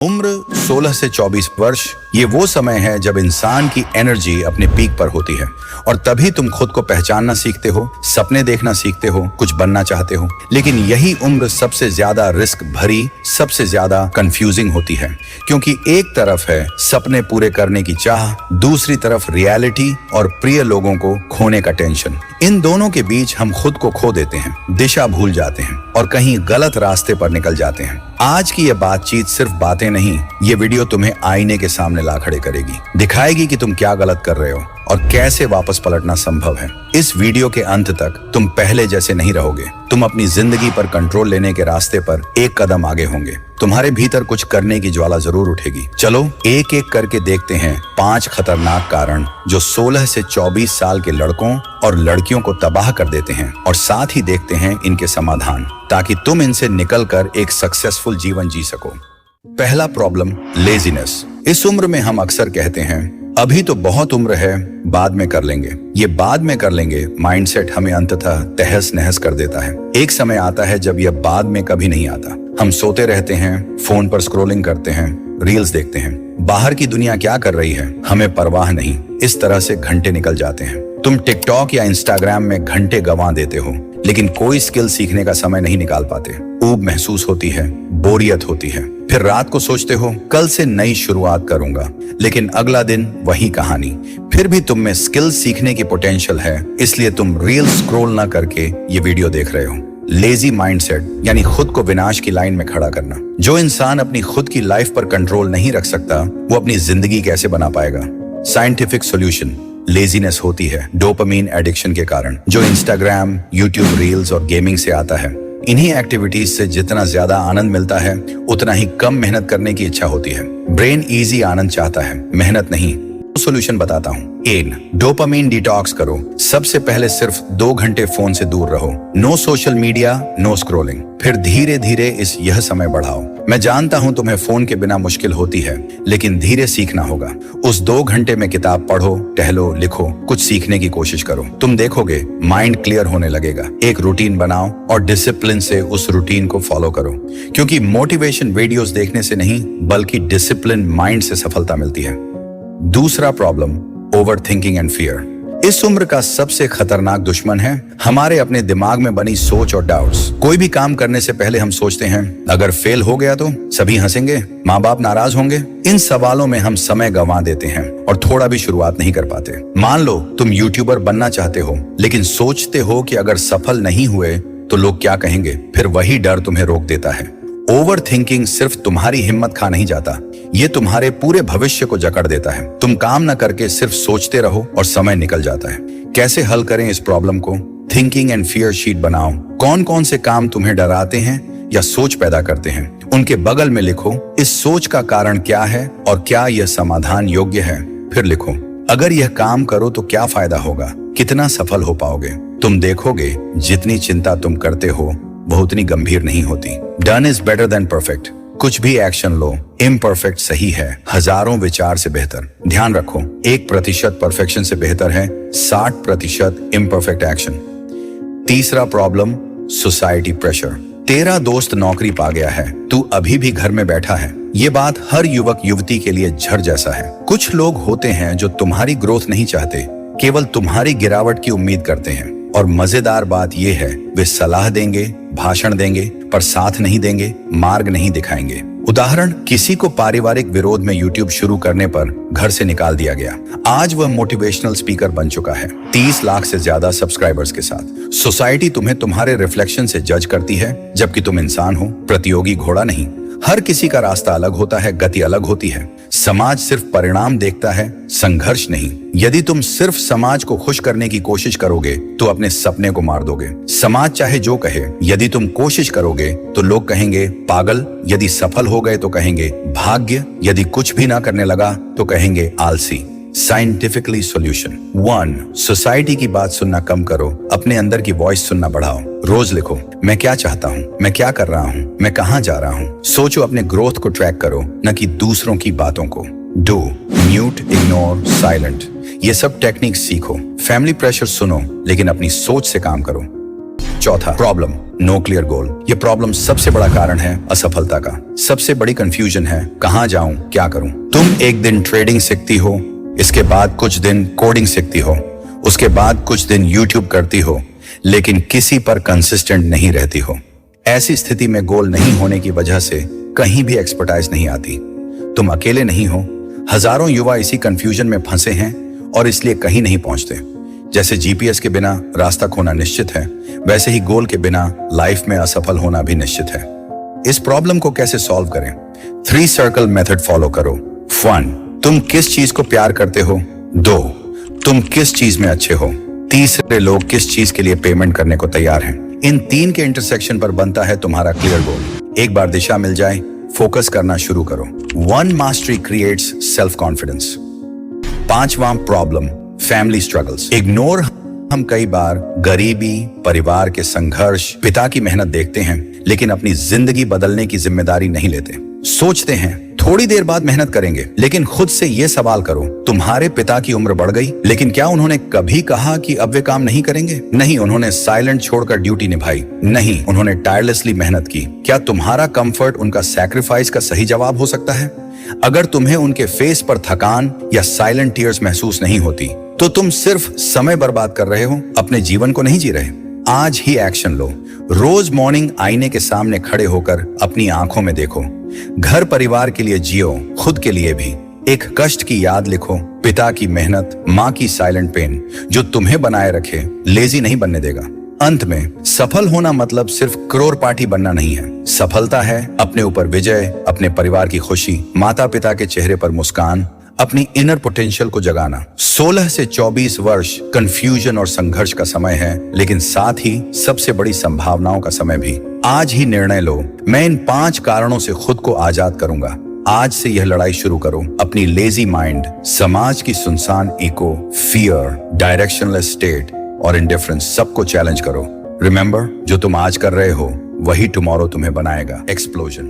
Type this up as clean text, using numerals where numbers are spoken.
उम्र 16 से 24 वर्ष ये वो समय है जब इंसान की एनर्जी अपने पीक पर होती है और तभी तुम खुद को पहचानना सीखते हो, सपने देखना सीखते हो, कुछ बनना चाहते हो। लेकिन यही उम्र सबसे ज्यादा रिस्क भरी, सबसे ज्यादा कंफ्यूजिंग होती है, क्योंकि एक तरफ है सपने पूरे करने की चाह, दूसरी तरफ रियलिटी और प्रिय लोगों को खोने का टेंशन। इन दोनों के बीच हम खुद को खो देते हैं, दिशा भूल जाते हैं और कहीं गलत रास्ते पर निकल जाते हैं। आज की ये बातचीत सिर्फ बातें नहीं, ये वीडियो तुम्हें आईने के सामने ला खड़े करेगी, दिखाएगी कि तुम क्या गलत कर रहे हो और कैसे वापस पलटना संभव है। इस वीडियो के अंत तक तुम पहले जैसे नहीं रहोगे, तुम अपनी जिंदगी पर कंट्रोल लेने के रास्ते पर एक कदम आगे होंगे। तुम्हारे भीतर कुछ करने की ज्वाला जरूर उठेगी। चलो एक एक करके देखते हैं 5 खतरनाक कारण जो 16 से 24 साल के लड़कों और लड़कियों को तबाह कर देते हैं, और साथ ही देखते हैं इनके समाधान, ताकि तुम इनसे निकलकर एक सक्सेसफुल जीवन जी सको। पहला प्रॉब्लम, लेजीनेस। इस उम्र में हम अक्सर कहते हैं अभी तो बहुत उम्र है, बाद में कर लेंगे। ये बाद में कर लेंगे माइंडसेट हमें अंततः तहस नहस कर देता है। एक समय आता है जब यह बाद में कभी नहीं आता। हम सोते रहते हैं, फोन पर स्क्रॉलिंग करते हैं, रील्स देखते हैं, बाहर की दुनिया क्या कर रही है हमें परवाह नहीं। इस तरह से घंटे निकल जाते हैं। तुम टिकटॉक या इंस्टाग्राम में घंटे गंवा देते हो, लेकिन कोई स्किल सीखने का समय नहीं निकाल पाते। ऊब महसूस होती है, बोरियत होती है, फिर रात को सोचते हो कल से नई शुरुआत करूंगा, लेकिन अगला दिन वही कहानी। फिर भी तुम में स्किल सीखने की पोटेंशियल है, इसलिए तुम रील स्क्रॉल ना करके ये वीडियो देख रहे हो। लेजी माइंडसेट यानी खुद को विनाश की लाइन में खड़ा करना। जो इंसान अपनी खुद की लाइफ पर कंट्रोल नहीं रख सकता, वो अपनी जिंदगी कैसे बना पाएगा? साइंटिफिक सॉल्यूशन, लेजीनेस होती है डोपामीन एडिक्शन के कारण, जो इंस्टाग्राम, यूट्यूब रील्स और गेमिंग से आता है। इन्हीं एक्टिविटीज से जितना ज्यादा आनंद मिलता है, उतना ही कम मेहनत करने की इच्छा होती है। ब्रेन इजी आनंद चाहता है, मेहनत नहीं। सॉल्यूशन बताता हूँ। 1. डोपामीन डिटॉक्स करो। सबसे पहले सिर्फ 2 घंटे फोन से दूर रहो। No social media, no scrolling. फिर धीरे धीरे यह समय बढ़ाओ। मैं जानता हूँ तुम्हें फोन के बिना मुश्किल होती है, लेकिन धीरे सीखना होगा। उस 2 घंटे में किताब पढ़ो, टहलो, लिखो, कुछ सीखने की कोशिश करो। तुम देखोगे माइंड क्लियर होने लगेगा। एक रूटीन बनाओ और डिसिप्लिन से उस रूटीन को फॉलो करो, क्योंकि मोटिवेशन वीडियोस देखने से नहीं, बल्कि डिसिप्लिन माइंड से सफलता मिलती है। दूसरा problem, over thinking and fear. इस उम्र का सबसे खतरनाक दुश्मन है हमारे अपने दिमाग में बनी सोच और डाउट्स। कोई भी काम करने से पहले हम सोचते हैं अगर फेल हो गया तो सभी हंसेंगे, माँ बाप नाराज होंगे। इन सवालों में हम समय गंवा देते हैं और थोड़ा भी शुरुआत नहीं कर पाते। मान लो तुम यूट्यूबर बनना चाहते हो, लेकिन सोचते हो कि अगर सफल नहीं हुए तो लोग क्या कहेंगे। फिर वही डर तुम्हें रोक देता है। ओवर थिंकिंग सिर्फ तुम्हारी हिम्मत खा नहीं जाता, ये तुम्हारे पूरे भविष्य को जकड़ देता है। तुम काम न करके सिर्फ सोचते रहो और समय निकल जाता है। कैसे हल करें इस प्रॉब्लम को? थिंकिंग एंड फियर शीट बनाओ। कौन कौन से काम तुम्हें डराते हैं या सोच पैदा करते हैं, उनके बगल में लिखो इस सोच का कारण क्या है और क्या यह समाधान योग्य है। फिर लिखो अगर यह काम करो तो क्या फायदा होगा, कितना सफल हो पाओगे। तुम देखोगे जितनी चिंता तुम करते हो वो उतनी गंभीर नहीं होती। Done is better than perfect. कुछ भी एक्शन लो, इम्परफेक्ट सही है हजारों विचार से बेहतर। ध्यान रखो 1% परफेक्शन से बेहतर है 60% इम्परफेक्ट एक्शन। तीसरा प्रॉब्लम, सोसाइटी प्रेशर। तेरा दोस्त नौकरी पा गया है, तू अभी भी घर में बैठा है। ये बात हर युवक युवती के लिए झड़ जैसा है। कुछ लोग होते हैं जो तुम्हारी ग्रोथ नहीं चाहते, केवल तुम्हारी गिरावट की उम्मीद करते हैं। और मजेदार बात यह है, वे सलाह देंगे, भाषण देंगे, पर साथ नहीं देंगे, मार्ग नहीं दिखाएंगे। उदाहरण, किसी को पारिवारिक विरोध में यूट्यूब शुरू करने पर घर से निकाल दिया गया। आज वह मोटिवेशनल स्पीकर बन चुका है, 30 लाख से ज्यादा सब्सक्राइबर्स के साथ। सोसाइटी तुम्हें तुम्हारे रिफ्लेक्शन से जज करती है, जबकि तुम इंसान हो, प्रतियोगी घोड़ा नहीं। हर किसी का रास्ता अलग होता है, गति अलग होती है। समाज सिर्फ परिणाम देखता है, संघर्ष नहीं। यदि तुम सिर्फ समाज को खुश करने की कोशिश करोगे तो अपने सपने को मार दोगे। समाज चाहे जो कहे, यदि तुम कोशिश करोगे तो लोग कहेंगे पागल, यदि सफल हो गए तो कहेंगे भाग्य, यदि कुछ भी ना करने लगा तो कहेंगे आलसी। Scientifically solution. 1. सोसाइटी की बात सुनना कम करो, अपने अंदर की वॉइस सुनना बढ़ाओ। रोज लिखो मैं क्या चाहता हूँ, मैं क्या कर रहा हूँ, मैं कहाँ जा रहा हूँ। सोचो, अपने ग्रोथ को ट्रैक करो, न कि दूसरों की बातों को। Do, mute, ignore, silent. ये सब टेक्निक सीखो। फैमिली प्रेशर सुनो, लेकिन अपनी सोच से काम करो। चौथा प्रॉब्लम, नो क्लियर गोल। ये प्रॉब्लम सबसे बड़ा कारण है असफलता का। सबसे बड़ी कंफ्यूजन है कहां जाऊं, क्या करूं। तुम एक दिन ट्रेडिंग सीखती हो, इसके बाद कुछ दिन कोडिंग सीखती हो, उसके बाद कुछ दिन यूट्यूब करती हो, लेकिन किसी पर कंसिस्टेंट नहीं रहती हो। ऐसी स्थिति में गोल नहीं होने की वजह से कहीं भी एक्सपर्टाइज नहीं आती। तुम अकेले नहीं हो, हजारों युवा इसी कंफ्यूजन में फंसे हैं और इसलिए कहीं नहीं पहुंचते। जैसे जीपीएस के बिना रास्ता खोना निश्चित है, वैसे ही गोल के बिना लाइफ में असफल होना भी निश्चित है। इस प्रॉब्लम को कैसे सॉल्व करें? 3 सर्कल मेथड फॉलो करो। 1, तुम किस चीज को प्यार करते हो। 2, तुम किस चीज में अच्छे हो। तीसरे, लोग किस चीज के लिए पेमेंट करने को तैयार हैं। इन 3 के इंटरसेक्शन पर बनता है तुम्हारा क्लियर गोल। एक बार दिशा मिल जाए, फोकस करना शुरू करो। 1 मास्टरी क्रिएट्स सेल्फ कॉन्फिडेंस। 5वां प्रॉब्लम, फैमिली स्ट्रगल्स। इग्नोर। हम कई बार गरीबी, परिवार के संघर्ष, पिता की मेहनत देखते हैं, लेकिन अपनी जिंदगी बदलने की जिम्मेदारी नहीं लेते। सोचते हैं थोड़ी देर बाद मेहनत करेंगे, लेकिन खुद से ये सवाल करो, तुम्हारे पिता की उम्र बढ़ गई, लेकिन क्या उन्होंने कभी कहा कि अब वे काम नहीं करेंगे? नहीं, उन्होंने साइलेंट छोड़कर ड्यूटी निभाई। नहीं, उन्होंने टायरलेसली मेहनत की। क्या तुम्हारा कंफर्ट उनका सैक्रिफाइस का सही जवाब हो सकता है? अगर तुम्हें उनके फेस पर थकान या साइलेंट टीयर्स महसूस नहीं होती, तो तुम सिर्फ समय बर्बाद कर रहे हो, अपने जीवन को नहीं जी रहे। आज ही एक्शन लो। रोज मॉर्निंग आईने के सामने खड़े होकर अपनी आंखों में देखो। घर परिवार के लिए जियो, खुद के लिए भी। एक कष्ट की याद लिखो, पिता की मेहनत, माँ की साइलेंट पेन, जो तुम्हें बनाए रखे, लेजी नहीं बनने देगा। अंत में, सफल होना मतलब सिर्फ करोड़पति बनना नहीं है। सफलता है अपने ऊपर विजय, अपने परिवार की खुशी, माता पिता के चेहरे पर मुस्कान, अपनी इनर पोटेंशियल को जगाना। 16 से 24 वर्ष कंफ्यूजन और संघर्ष का समय है, लेकिन साथ ही सबसे बड़ी संभावनाओं का समय भी। आज ही निर्णय लो, मैं इन 5 कारणों से खुद को आजाद करूंगा। आज से यह लड़ाई शुरू करो। अपनी लेजी माइंड, समाज की सुनसान इको, फियर, डायरेक्शनलेस स्टेट और इंडिफरेंस, सबको चैलेंज करो। रिमेंबर, जो तुम आज कर रहे हो वही टुमारो तुम्हें बनाएगा एक्सप्लोजन।